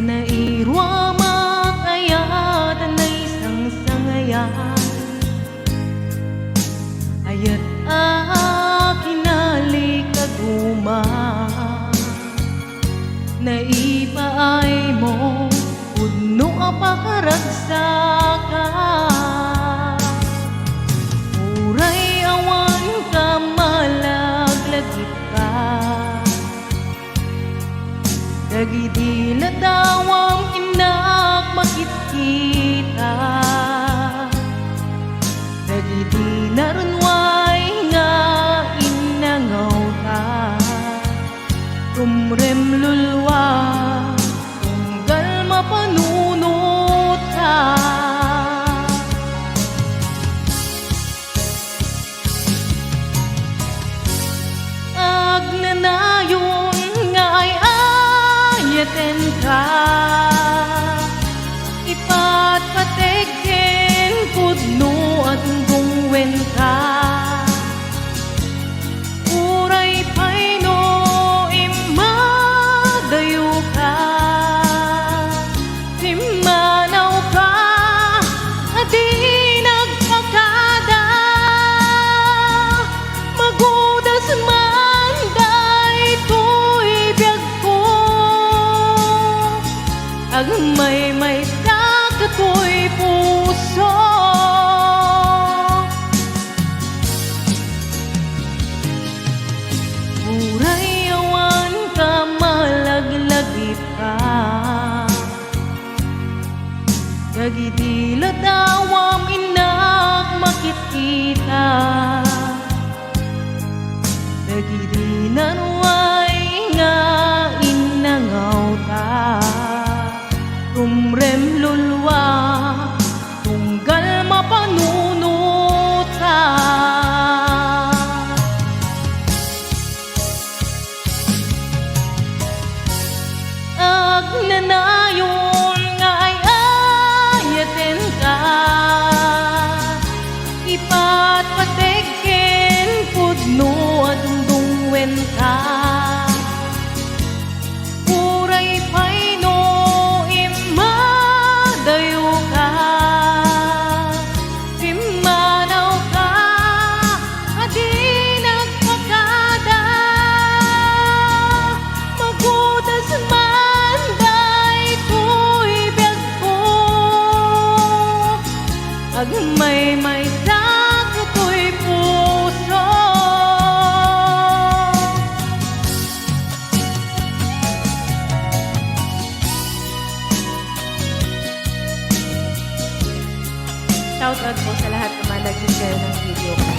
nairwamak ayat na isang sangayan, ayat akinali kaguma naipaay mo pudno apakaragsakan. Uray awan ka malaglagip ka, dagiti ladawam inak makit-kita, dagiti narunway nga inangaw ta, kumrem lulwa tunggal mapanunot ka. Agnanayon nga ay ayaten ka, ipatpategken pudno at bungwen ka. Uray payno imadayo ka, imanaw ka adi nagpakada, magudas man daytoy biag ko, agmay sa katoy puso. Uray awan ka malaglagip ka, dagiti ladawam inak makit-kita, dagiti nanway nga inangaw ta, kumrem lulwa tunggal mapanunot ka. Agnanayon nga ay ayaten ka, ipatpategken pudno at bungwen ka. Uray payno imadayo ka, imanaw ka adi nagpakada, magudas man daytoy biag ko, agmay sa katoy puso. Shout out po sa lahat na nag-share ng video ko.